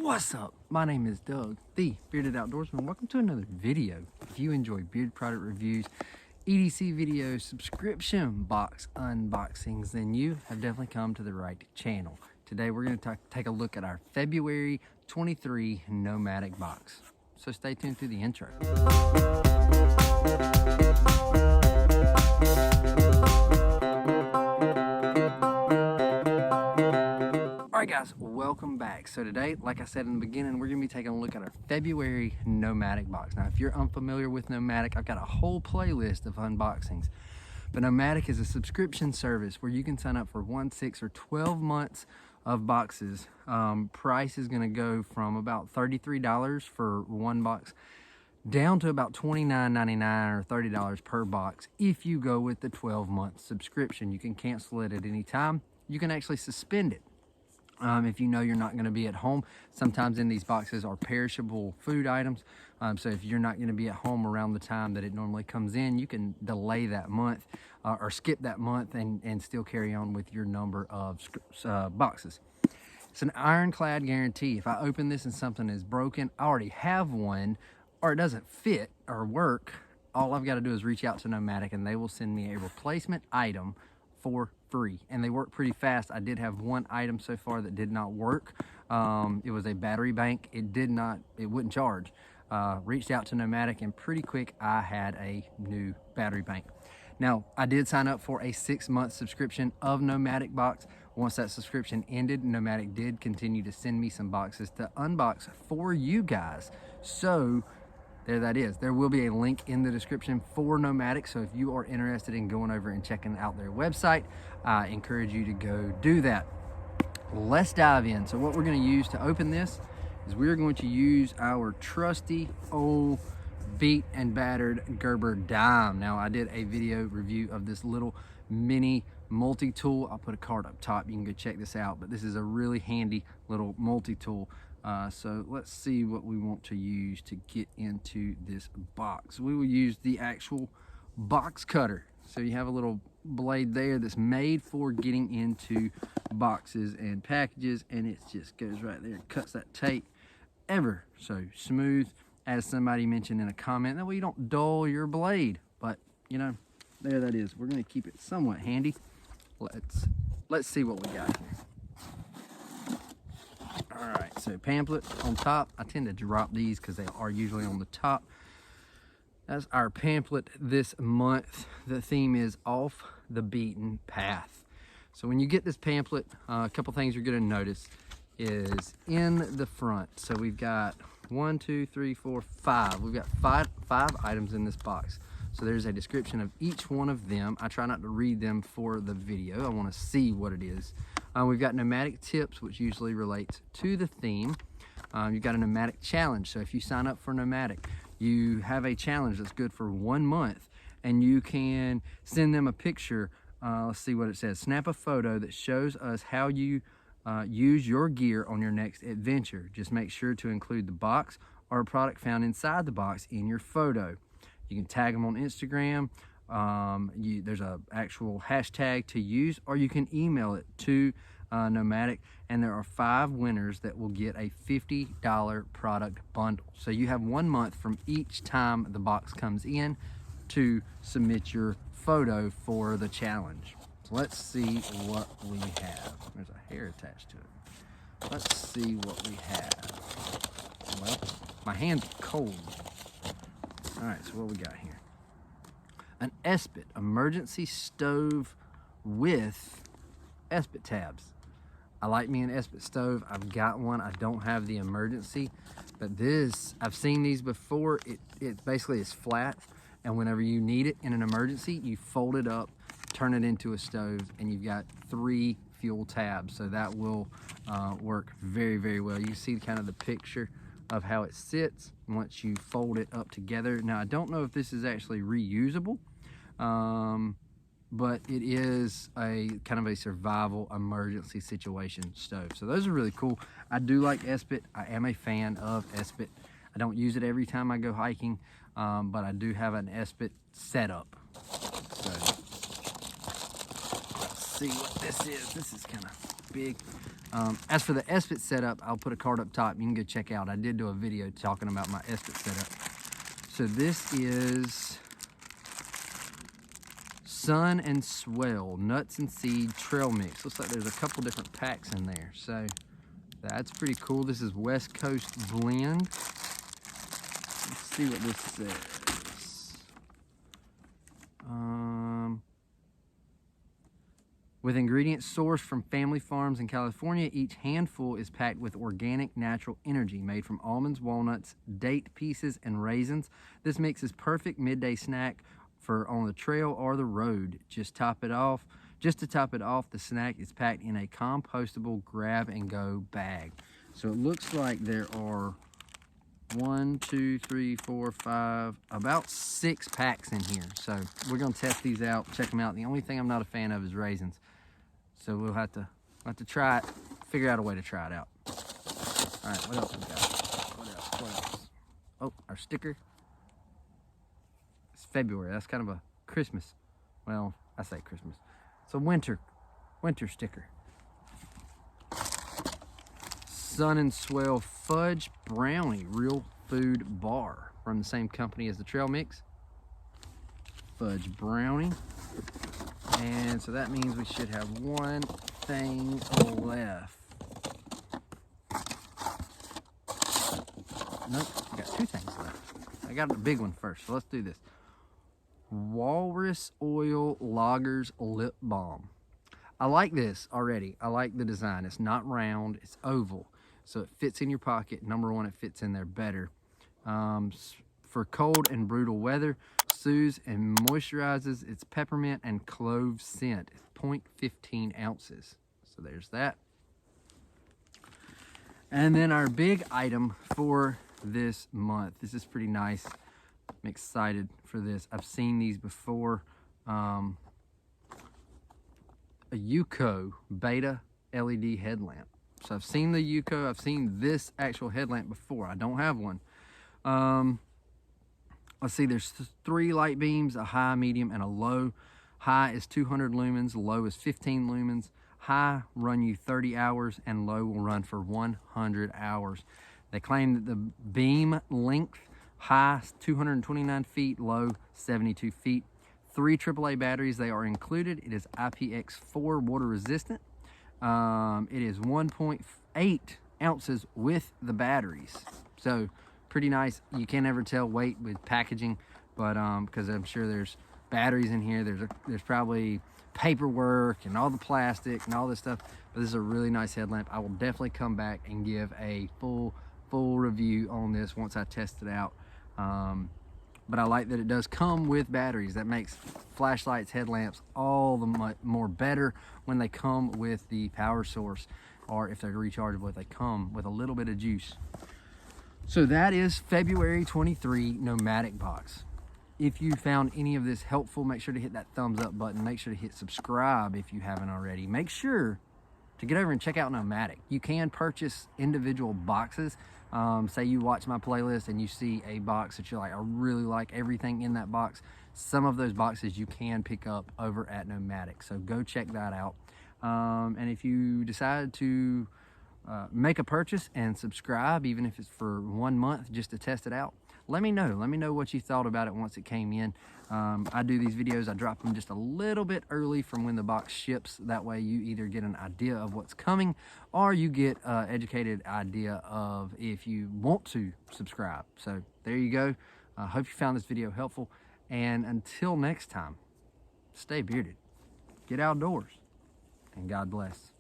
What's up? My name is Doug, the Bearded Outdoorsman. Welcome to another video. If you enjoy beard product reviews, EDC videos, subscription box unboxings, then you have definitely come to the right channel. Today we're going to take a look at our February 23 Nomadik box. So stay tuned through the intro. Alright guys, welcome back. So today, like I said in the beginning, we're going to be taking a look at our February Nomadik box. Now if you're unfamiliar with Nomadik, I've got a whole playlist of unboxings. But Nomadik is a subscription service where you can sign up for 1, 6, or 12 months of boxes. Price is going to go from about $33 for one box down to about $29.99 or $30 per box if you go with the 12-month subscription. You can cancel it at any time. You can actually suspend it. If you know you're not going to be at home. Sometimes in these boxes are perishable food items. So if you're not going to be at home around the time that it normally comes in, you can delay that month or skip that month and still carry on with your number of boxes. It's an ironclad guarantee. If I open this and something is broken, I already have one, or it doesn't fit or work, all I've got to do is reach out to Nomadik and they will send me a replacement item for free, and they work pretty fast. I did have one item so far that did not work. It was a battery bank. It wouldn't charge. Reached out to Nomadik and pretty quick I had a new battery bank. Now I did sign up for a 6-month subscription of Nomadik Box. Once that subscription ended, Nomadik did continue to send me some boxes to unbox for you guys. So there that is. There will be a link in the description for Nomadik, so if you are interested in going over and checking out their website, I encourage you to go do that. Let's dive in. So what we're going to use to open this is we're going to use our trusty old beat and battered Gerber dime. Now I did a video review of this little mini multi-tool. I'll put a card up top. You can go check this out, but this is a really handy little multi-tool. So let's see what we want to use to get into this box. We will use the actual box cutter. So you have a little blade there that's made for getting into boxes and packages, and it just goes right there and cuts that tape ever so smooth, as somebody mentioned in a comment. That way you don't dull your blade, but you know, there that is. We're going to keep it somewhat handy. Let's see what we got here. Alright, so pamphlet on top. I tend to drop these because they are usually on the top. That's our pamphlet this month. The theme is Off the Beaten Path. So when you get this pamphlet, a couple things you're going to notice is in the front. So we've got 1, 2, 3, 4, 5. We've got five items in this box. So there's a description of each one of them. I try not to read them for the video. I want to see what it is. We've got Nomadic tips, which usually relates to the theme. You've got a Nomadic challenge. So if you sign up for Nomadic, you have a challenge that's good for 1 month, and you can send them a picture. Let's see what it says. Snap a photo that shows us how you use your gear on your next adventure. Just make sure to include the box or a product found inside the box in your photo. You can tag them on Instagram. There's an actual hashtag to use, or you can email it to Nomadik, and there are 5 winners that will get a $50 product bundle. So you have 1 month from each time the box comes in to submit your photo for the challenge. So let's see what we have. There's a hair attached to it. Let's see what we have. Well, my hand's cold. All right, so what we got here? An Espit emergency stove with Espit tabs. I like me an Espit stove. I've got one. I don't have the emergency, but this, I've seen these before. It basically is flat, and whenever you need it in an emergency, you fold it up, turn it into a stove, and you've got 3 fuel tabs. So that will work very, very well. You can see kind of the picture of how it sits once you fold it up together. Now I don't know if this is actually reusable, but it is a kind of a survival emergency situation stove. So those are really cool. I do like Espit. I am a fan of Espit. I don't use it every time I go hiking, but I do have an Espit setup. So let's see what this is. This is kind of big. As for the SFIT setup, I'll put a card up top. You can go check out. I did do a video talking about my SFIT setup. So this is Sun and Swell Nuts and Seed Trail Mix. Looks like there's a couple different packs in there. So that's pretty cool. This is West Coast Blend. Let's see what this says. With ingredients sourced from family farms in California, each handful is packed with organic natural energy made from almonds, walnuts, date pieces, and raisins. This mix is perfect midday snack for on the trail or the road. Just to top it off, the snack is packed in a compostable grab-and-go bag. So it looks like there are 1, 2, 3, 4, 5, about 6 packs in here. So we're gonna test these out, check them out. The only thing I'm not a fan of is raisins. So we'll have to try it, figure out a way to try it out. All right, what else we got? What else? Oh, our sticker. It's February. That's kind of a Christmas. Well, I say Christmas. It's a winter sticker. Sun and Swell Fudge Brownie Real Food Bar from the same company as the trail mix. Fudge Brownie. And so that means we should have one thing left. Nope, I got 2 things left. I got the big one first, so let's do this. Walrus Oil Loggers Lip Balm. I like this already. I like the design. It's not round, it's oval. So it fits in your pocket. Number one, it fits in there better. For cold and brutal weather, soothes and moisturizes. Its peppermint and clove scent. It's 0.15 ounces. So there's that. And then our big item for this month. This is pretty nice. I'm excited for this. I've seen these before. A Yuko Beta LED headlamp. So I've seen the Yuko. I've seen this actual headlamp before. I don't have one. Let's see, there's 3 light beams, a high, medium, and a low. High is 200 lumens, low is 15 lumens. High run you 30 hours, and low will run for 100 hours. They claim that the beam length, high 229 feet, low 72 feet. 3 AAA batteries, they are included. It is IPX4 water resistant. It is 1.8 ounces with the batteries. So pretty nice. You can't ever tell weight with packaging, but because I'm sure there's batteries in here. There's probably paperwork and all the plastic and all this stuff. But this is a really nice headlamp. I will definitely come back and give a full review on this once I test it out. But I like that it does come with batteries. That makes flashlights, headlamps, all the more better when they come with the power source, or if they're rechargeable, if they come with a little bit of juice. So that is February 23 Nomadic Box. If you found any of this helpful, make sure to hit that thumbs up button. Make sure to hit subscribe if you haven't already. Make sure to get over and check out Nomadic. You can purchase individual boxes. Say you watch my playlist and you see a box that you're like, I really like everything in that box. Some of those boxes you can pick up over at Nomadic. So go check that out. And if you decide to make a purchase and subscribe, even if it's for 1 month just to test it out, let me know. Let me know what you thought about it once it came in. I do these videos, I drop them just a little bit early from when the box ships. That way you either get an idea of what's coming, or you get an educated idea of if you want to subscribe. So there you go. I hope you found this video helpful. And until next time, stay bearded, get outdoors, and God bless.